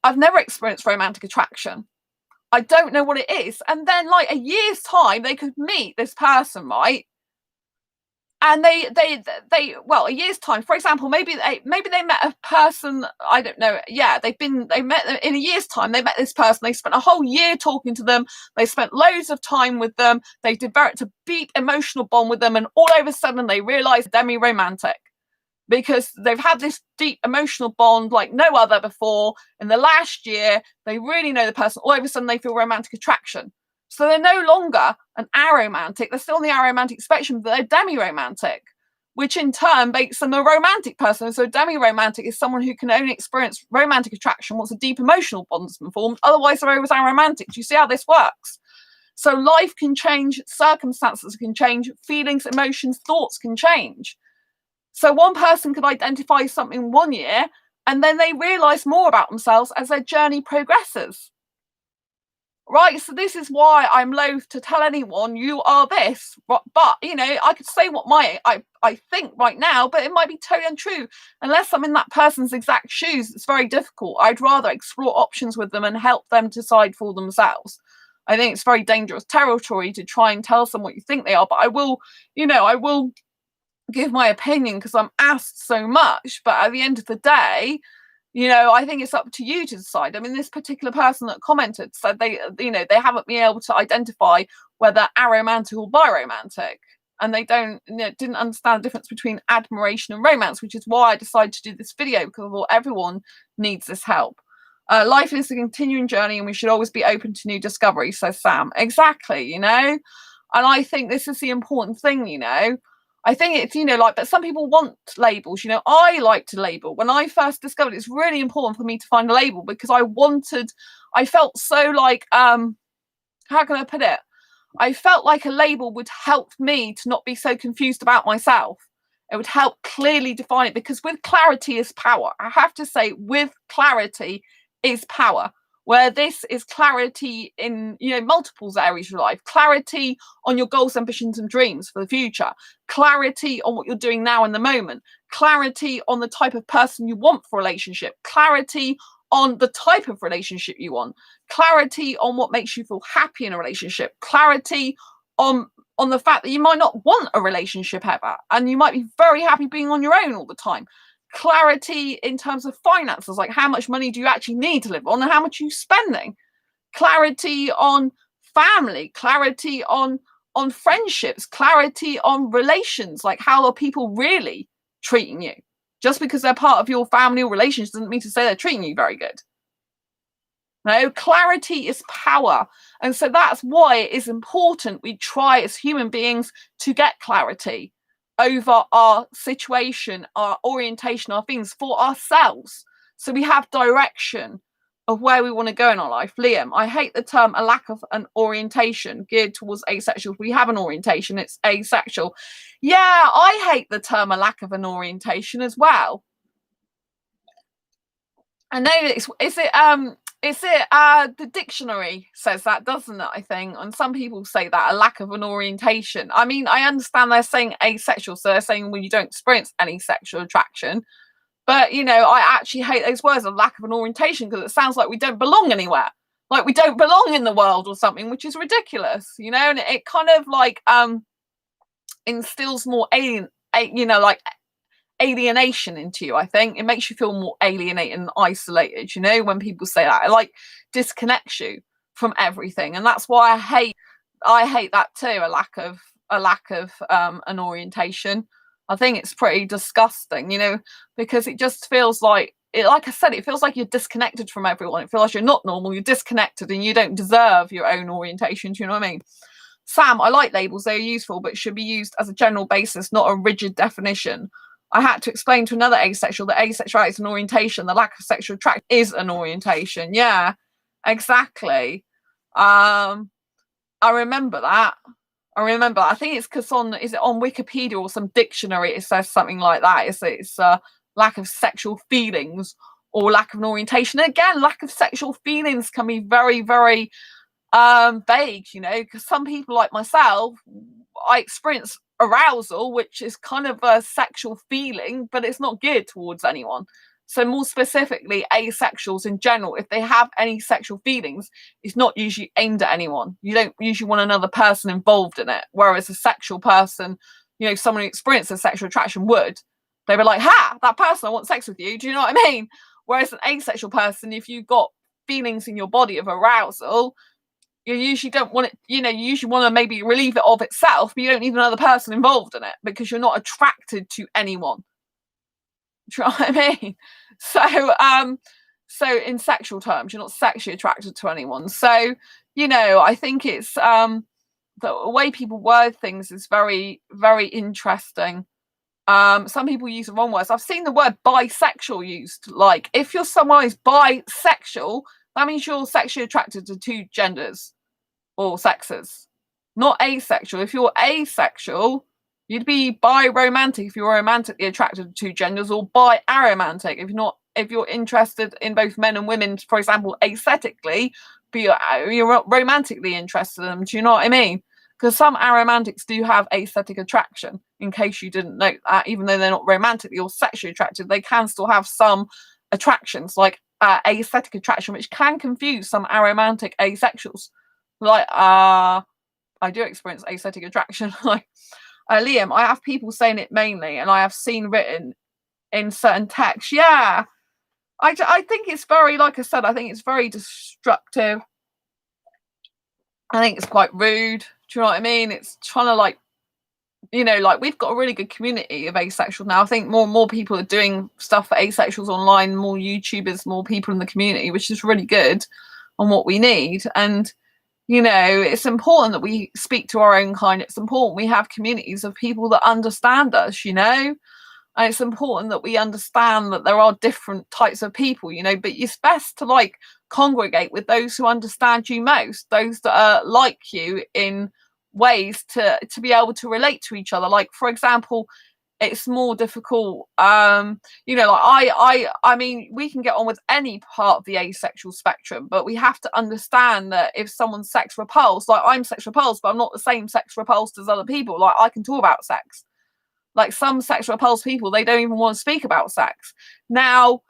I've never experienced romantic attraction. I don't know what it is. And then like a year's time, they could meet this person, right? And they well, a year's time, for example, maybe they met a person, I don't know. Yeah, they met in a year's time, they met this person, they spent a whole year talking to them, they spent loads of time with them, they developed a deep emotional bond with them, and all of a sudden they realized demi-romantic. Because they've had this deep emotional bond like no other before. In the last year, they really know the person. All of a sudden, they feel romantic attraction. So they're no longer an aromantic. They're still on the aromantic spectrum, but they're demi-romantic, which in turn makes them a romantic person. So demi-romantic is someone who can only experience romantic attraction once a deep emotional bond has been formed. Otherwise, they're always aromantic. Do you see how this works? So life can change, circumstances can change, feelings, emotions, thoughts can change. So one person could identify something 1 year and then they realize more about themselves as their journey progresses. Right? So this is why I'm loath to tell anyone you are this. But you know, I could say what I think right now, but it might be totally untrue. Unless I'm in that person's exact shoes, it's very difficult. I'd rather explore options with them and help them decide for themselves. I think it's very dangerous territory to try and tell someone what you think they are, but I will give my opinion because I'm asked so much, but at the end of the day, you know, I think it's up to you to decide. I mean, this particular person that commented said they haven't been able to identify whether aromantic or biromantic, and they didn't understand the difference between admiration and romance, which is why I decided to do this video, because I thought everyone needs this help. Life is a continuing journey and we should always be open to new discovery, says Sam. Exactly, you know, and I think this is the important thing, you know. I think it's, you know, like, but some people want labels, you know. I like to label. When I first discovered it's really important for me to find a label because I felt so like, how can I put it? I felt like a label would help me to not be so confused about myself. It would help clearly define it, because with clarity is power. I have to say, with clarity is power. Where this is clarity in, you know, multiple areas of your life. Clarity on your goals, ambitions, and dreams for the future. Clarity on what you're doing now in the moment. Clarity on the type of person you want for a relationship. Clarity on the type of relationship you want. Clarity on what makes you feel happy in a relationship. Clarity on the fact that you might not want a relationship ever, and you might be very happy being on your own all the time. Clarity in terms of finances, like how much money do you actually need to live on and how much are you spending. Clarity on family, clarity on friendships, clarity on relations, like how are people really treating you. Just because they're part of your family or relations doesn't mean to say they're treating you very good. No, clarity is power. And so that's why it is important we try as human beings to get clarity over our situation, our orientation, our things for ourselves. So we have direction of where we want to go in our life. Liam, I hate the term a lack of an orientation geared towards asexuals. We have an orientation, it's asexual. Yeah, I hate the term a lack of an orientation as well. I know the dictionary says that, doesn't it? I think, and some people say that, a lack of an orientation. I mean, I understand they're saying asexual, so they're saying, well, you don't experience any sexual attraction. But, you know, I actually hate those words, a lack of an orientation, because it sounds like we don't belong anywhere, like we don't belong in the world or something, which is ridiculous, you know. And it kind of like instills more alienation into you. I think it makes you feel more alienated and isolated, you know, when people say that. It like disconnects you from everything, and that's why I hate I hate that too. A lack of an orientation. I think it's pretty disgusting, because it just feels like like I said, it feels like you're disconnected from everyone. It feels like you're not normal, you're disconnected, and you don't deserve your own orientation. Do you know what I mean? Sam, I like labels, they're useful, but should be used as a general basis, not a rigid definition. I had to explain to another asexual that asexuality is an orientation, the lack of sexual attraction is an orientation. Yeah, exactly. I remember that. I think it's because is it on Wikipedia or some dictionary? It says something like that. It's lack of sexual feelings or lack of an orientation. And again, lack of sexual feelings can be very, very vague. Because some people like myself, I experience arousal, which is kind of a sexual feeling, but it's not geared towards anyone. So more specifically, asexuals in general, if they have any sexual feelings, it's not usually aimed at anyone. You don't usually want another person involved in it. Whereas a sexual person, someone who experiences sexual attraction would. They'd be like, ha, that person, I want sex with you. Do you know what I mean? Whereas an asexual person, if you've got feelings in your body of arousal, you usually don't want it, you usually want to maybe relieve it of itself, but you don't need another person involved in it because you're not attracted to anyone. Do you know what I mean? So in sexual terms, you're not sexually attracted to anyone. So, I think it's the way people word things is very, very interesting. Some people use the wrong words. I've seen the word bisexual used. Like, if you're someone who's bisexual, that means you're sexually attracted to two genders or sexes, not asexual. If you're asexual, you'd be bi-romantic if you're romantically attracted to two genders, or bi-aromantic if you're interested in both men and women, for example, aesthetically, but you're romantically interested in them. Do you know what I mean? Because some aromantics do have aesthetic attraction, in case you didn't know that. Even though they're not romantically or sexually attracted, they can still have some attractions, like aesthetic attraction, which can confuse some aromantic asexuals. Like, I do experience aesthetic attraction. Like, Liam, I have people saying it mainly, and I have seen written in certain texts. Yeah, I think it's very, like I said, I think it's very destructive. I think it's quite rude. Do you know what I mean? It's trying to like we've got a really good community of asexuals now. I think more and more people are doing stuff for asexuals online, more YouTubers, more people in the community, which is really good on what we need. And it's important that we speak to our own kind. It's important we have communities of people that understand us, and it's important that we understand that there are different types of people, but it's best to like congregate with those who understand you most, those that are like you in ways to be able to relate to each other. Like, for example, it's more difficult, like I mean, we can get on with any part of the asexual spectrum, but we have to understand that if someone's sex repulsed, like I'm sex repulsed, but I'm not the same sex repulsed as other people. Like, I can talk about sex. Like, some sex repulsed people, they don't even want to speak about sex. Now,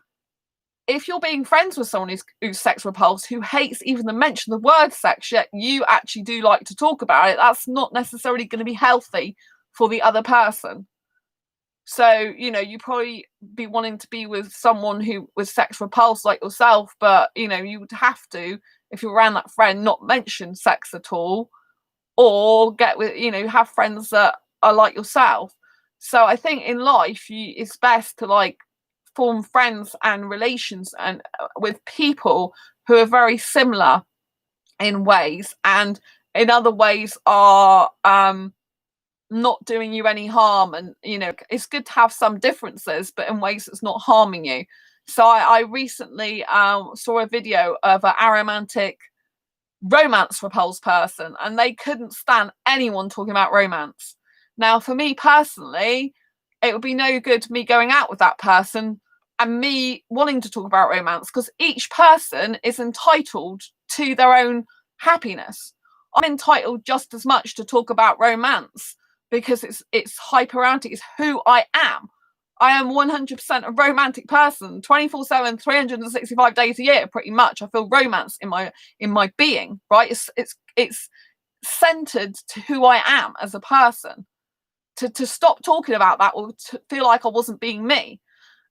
if you're being friends with someone who's sex repulsed, who hates even the mention of the word sex, yet you actually do like to talk about it, that's not necessarily going to be healthy for the other person. So, you probably be wanting to be with someone who was sex repulsed like yourself, but, you would have to, if you're around that friend, not mention sex at all, or get with, have friends that are like yourself. So I think in life, it's best to like form friends and relations and with people who are very similar in ways, and in other ways are not doing you any harm. And it's good to have some differences, but in ways that's not harming you. So I recently saw a video of an aromantic romance repulsed person, and they couldn't stand anyone talking about romance. Now, for me personally, it would be no good me going out with that person and me wanting to talk about romance, because each person is entitled to their own happiness. I'm entitled just as much to talk about romance because it's hyperomantic. It's who I am. I am 100% a romantic person, 24/7, 365 days a year, pretty much. I feel romance in my being, right? It's centered to who I am as a person. To stop talking about that or to feel like I wasn't being me.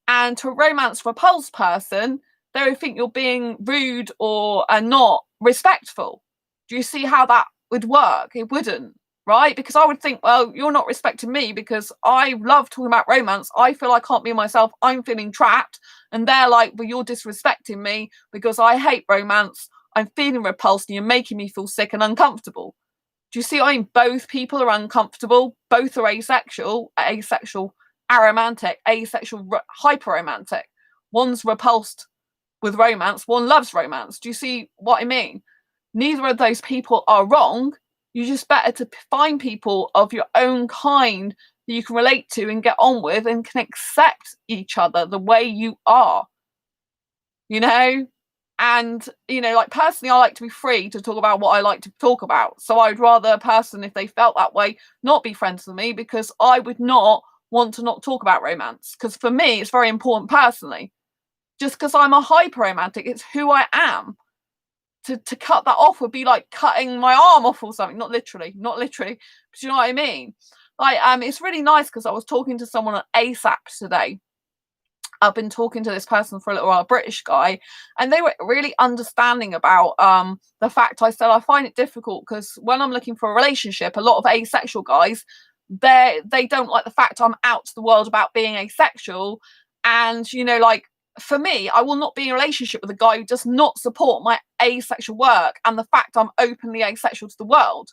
And to a romance repulsed person, they would think you're being rude or not respectful. Do you see how that would work. It wouldn't, right? Because I would think, well, you're not respecting me because I love talking about romance. I feel I can't be myself. I'm feeling trapped. And they're like, well, you're disrespecting me because I hate romance. I'm feeling repulsed and you're making me feel sick and uncomfortable. Do you see what I mean? Both people are uncomfortable. Both are asexual, aromantic, asexual, hyperromantic. One's repulsed with romance. One loves romance. Do you see what I mean? Neither of those people are wrong. You're just better to find people of your own kind that you can relate to and get on with and can accept each other the way you are. You know? And, you know, like personally, I like to be free to talk about what I like to talk about. So I'd rather a person, if they felt that way, not be friends with me because I would not want to not talk about romance. Because for me, it's very important personally. Just because I'm a hyper romantic, it's who I am. To cut that off would be like cutting my arm off or something. Not literally, but you know what I mean? Like, it's really nice because I was talking to someone at ASAP today. I've been talking to this person for a little while, a British guy, and they were really understanding about the fact I said I find it difficult because when I'm looking for a relationship, a lot of asexual guys, they don't like the fact I'm out to the world about being asexual. And, you know, like, for me, I will not be in a relationship with a guy who does not support my asexual work and the fact I'm openly asexual to the world.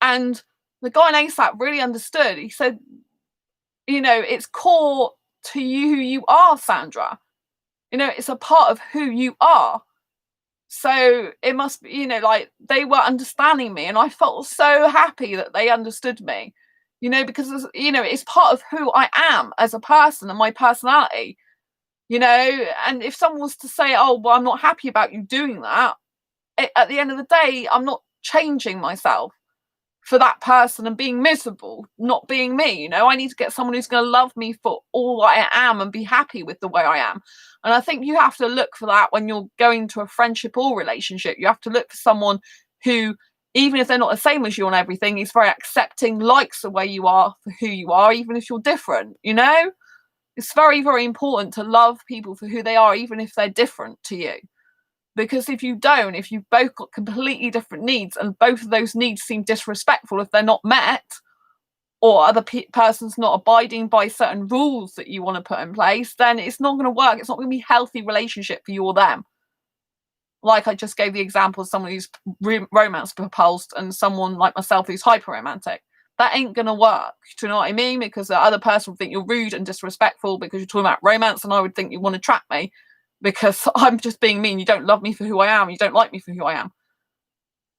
And the guy in ASAP really understood. He said, you know, it's core to you who you are, Sandra. You know, it's a part of who you are. So it must be, you know, like they were understanding me and I felt so happy that they understood me, you know, because, you know, it's part of who I am as a person and my personality, you know. And if someone was to say, oh, well, I'm not happy about you doing that, at the end of the day, I'm not changing myself for that person and being miserable, not being me. You know, I need to get someone who's going to love me for all I am and be happy with the way I am. And I think you have to look for that when you're going to a friendship or relationship. You have to look for someone who, even if they're not the same as you on everything, is very accepting, likes the way you are for who you are, even if you're different. You know, it's very, very important to love people for who they are, even if they're different to you. Because if you don't, if you've both got completely different needs and both of those needs seem disrespectful if they're not met, or other person's not abiding by certain rules that you want to put in place, then it's not going to work. It's not going to be a healthy relationship for you or them. Like I just gave the example of someone who's romance propulsed and someone like myself who's hyper romantic. That ain't going to work. Do you know what I mean? Because the other person would think you're rude and disrespectful because you're talking about romance, and I would think you want to trap me because I'm just being mean. You don't love me for who I am. You don't like me for who I am.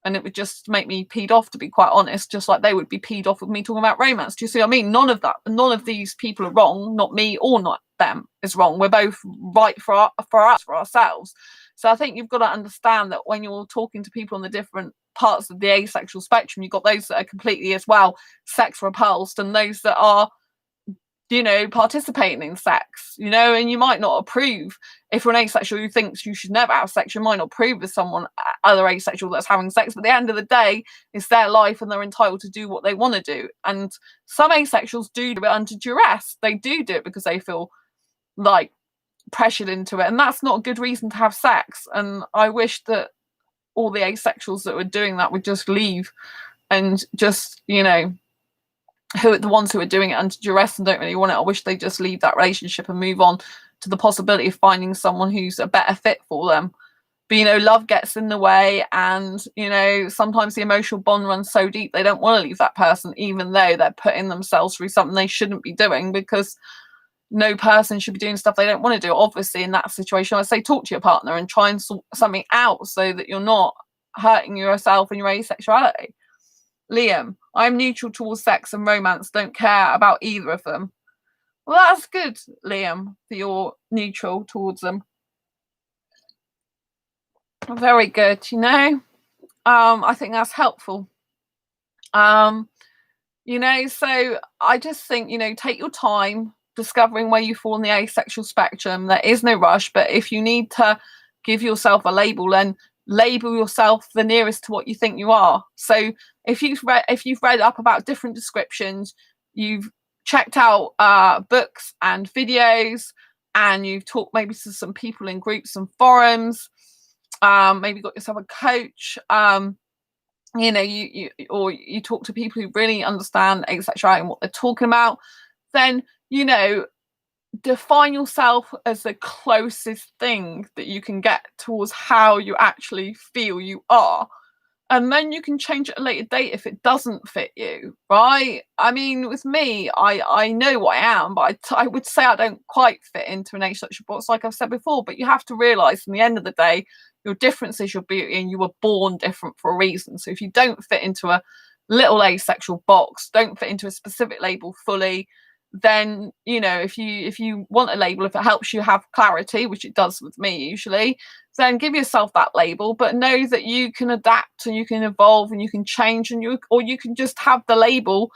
And it would just make me peed off, to be quite honest, just like they would be peed off with me talking about romance. Do you see what I mean? None of these people are wrong. Not me or not them is wrong. We're both right for us, for ourselves. So I think you've got to understand that when you're talking to people on the different parts of the asexual spectrum, you've got those that are completely as well sex repulsed and those that are, you know, participating in sex, you know. And you might not approve, if you're an asexual who thinks you should never have sex, you might not approve with someone, other asexual that's having sex, but at the end of the day, it's their life and they're entitled to do what they want to do. And some asexuals do it under duress. They do it because they feel like pressured into it, and that's not a good reason to have sex. And I wish that all the asexuals that were doing that would just leave and just, you know, the ones who are doing it under duress and don't really want it, I wish they just leave that relationship and move on to the possibility of finding someone who's a better fit for them. But, you know, love gets in the way, and, you know, sometimes the emotional bond runs so deep they don't want to leave that person, even though they're putting themselves through something they shouldn't be doing, because no person should be doing stuff they don't want to do. Obviously, in that situation, I say talk to your partner and try and sort something out so that you're not hurting yourself and your asexuality. Liam, I'm neutral towards sex and romance, don't care about either of them. Well, that's good, Liam, that you're neutral towards them. Very good, you know. I think that's helpful. You know, so I just think, you know, take your time discovering where you fall on the asexual spectrum. There is no rush, but if you need to give yourself a label, then label yourself the nearest to what you think you are. So if you've read up about different descriptions, you've checked out books and videos, and you've talked maybe to some people in groups and forums, maybe got yourself a coach, you talk to people who really understand asexuality and what they're talking about, then define yourself as the closest thing that you can get towards how you actually feel you are. And then you can change at a later date if it doesn't fit you, right? I mean, with me, I know what I am, but I would say I don't quite fit into an asexual box, like I've said before. But you have to realise, in the end of the day, your difference is your beauty, and you were born different for a reason. So if you don't fit into a little asexual box, don't fit into a specific label fully, then if you want a label, if it helps you have clarity, which it does with me usually, then give yourself that label, but know that you can adapt and you can evolve and you can change, and you can just have the label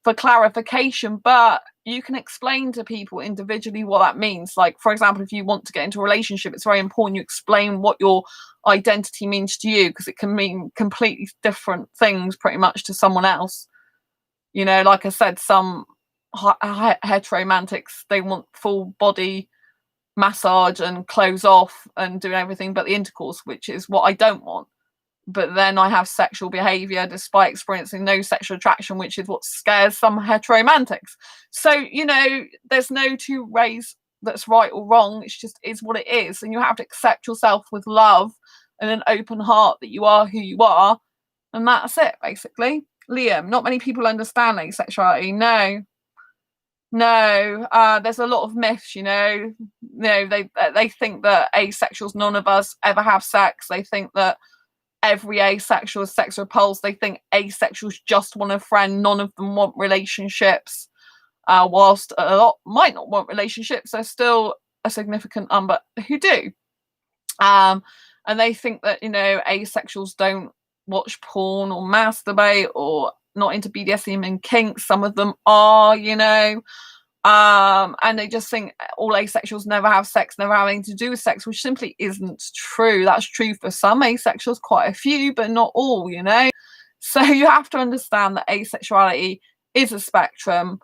for clarification, but you can explain to people individually what that means. Like, for example, if you want to get into a relationship, it's very important you explain what your identity means to you, because it can mean completely different things pretty much to someone else. Like I said, some heteromantics, they want full body massage and clothes off and doing everything but the intercourse, which is what I don't want. But then I have sexual behavior despite experiencing no sexual attraction, which is what scares some heteromantics. So there's no two ways that's right or wrong. It's just is what it is, and you have to accept yourself with love and an open heart that you are who you are, and that's it basically. Liam, not many people understand asexuality. No, there's a lot of myths, they think that asexuals, none of us ever have sex. They think that every asexual is sex repulsed. They think asexuals just want a friend. None of them want relationships. Whilst a lot might not want relationships, there's still a significant number who do. And they think that, asexuals don't watch porn or masturbate or not into BDSM and kinks. Some of them are, and they just think all asexuals never have sex, never have anything to do with sex, which simply isn't true. That's true for some asexuals, quite a few, but not all, So you have to understand that asexuality is a spectrum,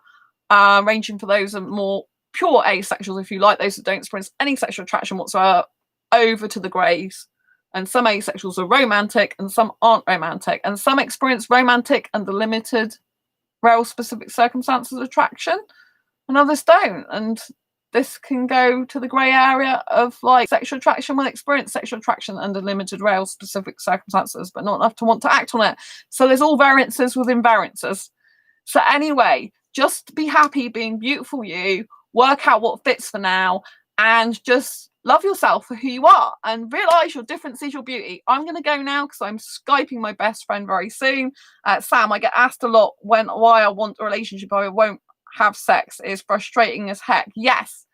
ranging for those are more pure asexuals, if you like, those that don't experience any sexual attraction whatsoever, over to the greys. And some asexuals are romantic and some aren't romantic, and some experience romantic under limited rare specific circumstances of attraction, and others don't. And this can go to the grey area of like sexual attraction will experience sexual attraction under limited rare specific circumstances, but not enough to want to act on it. So there's all variances within variances. So anyway, just be happy being beautiful you, work out what fits for now, and just love yourself for who you are and realise your difference is your beauty. I'm going to go now because I'm Skyping my best friend very soon. Sam, I get asked a lot why I want a relationship, I won't have sex. Is frustrating as heck. Yes,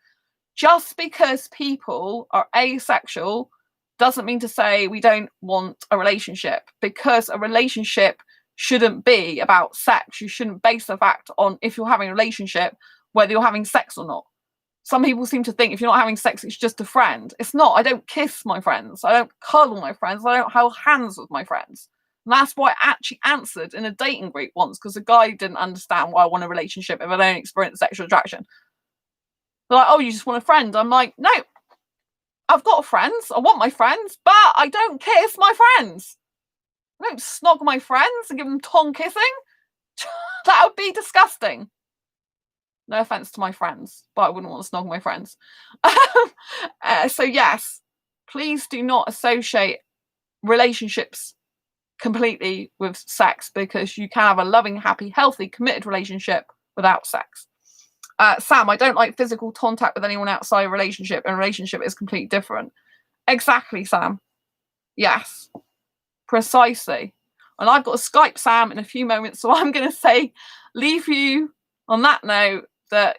just because people are asexual doesn't mean to say we don't want a relationship, because a relationship shouldn't be about sex. You shouldn't base the fact on if you're having a relationship whether you're having sex or not. Some people seem to think if you're not having sex, it's just a friend. It's not. I don't kiss my friends. I don't cuddle my friends. I don't hold hands with my friends. And that's why I actually answered in a dating group once, because a guy didn't understand why I want a relationship if I don't experience sexual attraction. They're like, oh, you just want a friend? I'm like, no, I've got friends. I want my friends, but I don't kiss my friends. I don't snog my friends and give them tongue kissing. That would be disgusting. No offense to my friends, but I wouldn't want to snog my friends. So yes, please do not associate relationships completely with sex, because you can have a loving, happy, healthy, committed relationship without sex. Sam, I don't like physical contact with anyone outside a relationship, and a relationship is completely different. Exactly, Sam. Yes, precisely. And I've got to Skype Sam in a few moments, so I'm going to leave you on that note, that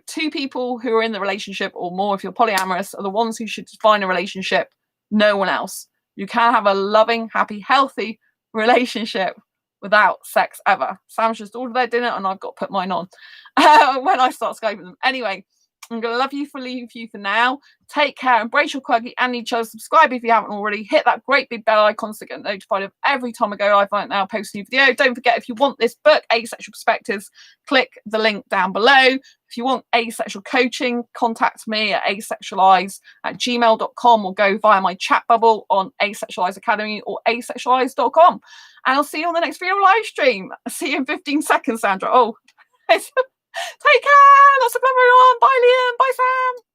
two people who are in the relationship, or more if you're polyamorous, are the ones who should define a relationship, no one else. You can have a loving, happy, healthy relationship without sex ever. Sam's just ordered their dinner and I've got to put mine on when I start Skyping them. Anyway, I'm going to love you for leave you for now. Take care, embrace your quirky and each other. Subscribe if you haven't already. Hit that great big bell icon to get notified of every time I go live right now, post a new video. Don't forget, if you want this book, Asexual Perspectives, click the link down below. If you want asexual coaching, contact me at asexualise@gmail.com or go via my chat bubble on Asexualise Academy or asexualise.com. And I'll see you on the next video live stream. See you in 15 seconds, Sandra. Oh, take care. Lots of love, everyone. Bye, Liam. Bye, Sam.